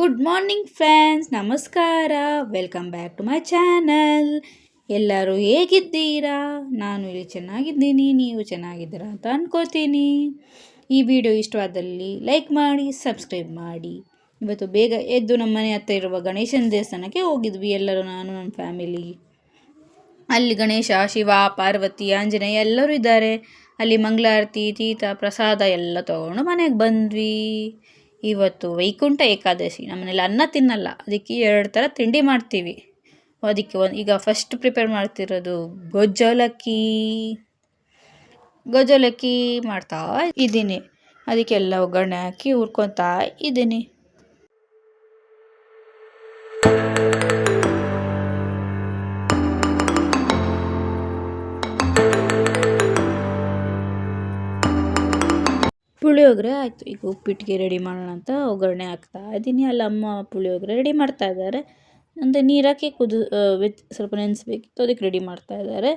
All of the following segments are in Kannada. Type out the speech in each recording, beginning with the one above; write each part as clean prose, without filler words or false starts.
ಗುಡ್ ಮಾರ್ನಿಂಗ್ ಫ್ರೆಂಡ್ಸ್, ನಮಸ್ಕಾರ. Welcome back to my channel. ಎಲ್ಲರೂ ಹೇಗಿದ್ದೀರಾ? ನಾನು ಇಲ್ಲಿ ಚೆನ್ನಾಗಿದ್ದೀನಿ, ನೀವು ಚೆನ್ನಾಗಿದ್ದೀರಾ ಅಂತ ಅನ್ಕೋತೀನಿ. ಈ ವಿಡಿಯೋ ಇಷ್ಟವಾದಲ್ಲಿ ಲೈಕ್ ಮಾಡಿ, ಸಬ್ಸ್ಕ್ರೈಬ್ ಮಾಡಿ. ಇವತ್ತು ಬೇಗ ಎದ್ದು ನಮ್ಮ ಮನೆ ಹತ್ರ ಇರುವ ಗಣೇಶನ ದೇವಸ್ಥಾನಕ್ಕೆ ಹೋಗಿದ್ವಿ ಎಲ್ಲರೂ, ನಾನು ನನ್ನ ಫ್ಯಾಮಿಲಿ. ಅಲ್ಲಿ ಗಣೇಶ, ಶಿವ, ಪಾರ್ವತಿ, ಆಂಜನೇಯ ಎಲ್ಲರೂ ಇದ್ದಾರೆ. ಅಲ್ಲಿ ಮಂಗಳಾರತಿ, ತೀರ್ಥ, ಪ್ರಸಾದ ಎಲ್ಲ ತೊಗೊಂಡು ಮನೆಗೆ ಬಂದ್ವಿ. ಇವತ್ತು ವೈಕುಂಠ ಏಕಾದಶಿ. ನಮ್ಮನೇಲಿ ಅನ್ನ ತಿನ್ನಲ್ಲ, ಅದಕ್ಕೆ 2 ಥರ ತಿಂಡಿ ಮಾಡ್ತೀವಿ. ಅದಕ್ಕೆ ಈಗ ಫಸ್ಟ್ ಪ್ರಿಪೇರ್ ಮಾಡ್ತಿರೋದು ಗೊಜ್ಜೋಲಕ್ಕಿ ಮಾಡ್ತಾ ಇದ್ದೀನಿ. ಅದಕ್ಕೆಲ್ಲ ಒಗ್ಗರಣೆ ಹಾಕಿ ಹುರ್ಕೊತಾ ಇದ್ದೀನಿ. ಪುಳಿಯೋಗರೆ ಆಯಿತು. ಈಗ ಉಪ್ಪಿಟ್ಟಿಗೆ ರೆಡಿ ಮಾಡೋಣ ಅಂತ ಒಗ್ಗರಣೆ ಹಾಕ್ತಾ ಇದ್ದೀನಿ. ಅಲ್ಲಿ ಅಮ್ಮ ಪುಳಿಯೋಗರೆ ರೆಡಿ ಮಾಡ್ತಾ ಇದ್ದಾರೆ. ಅಂದರೆ ನೀರಾಕಿ ಸ್ವಲ್ಪ ನೆನೆಸ್ಬೇಕಿತ್ತು, ಅದಕ್ಕೆ ರೆಡಿ ಮಾಡ್ತಾ ಇದ್ದಾರೆ.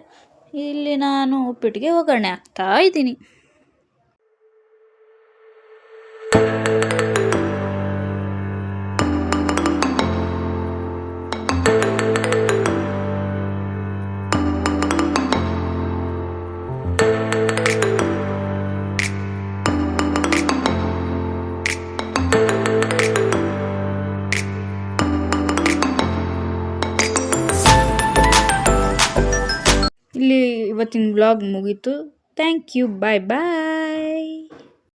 ಇಲ್ಲಿ ನಾನು ಉಪ್ಪಿಟ್ಟಿಗೆ ಒಗ್ಗರಣೆ ಹಾಕ್ತಾ ಇದ್ದೀನಿ. ಇಲ್ಲಿ ಇವತ್ತಿನ ವ್ಲಾಗ್ ಮುಗೀತು. Thank you, bye bye.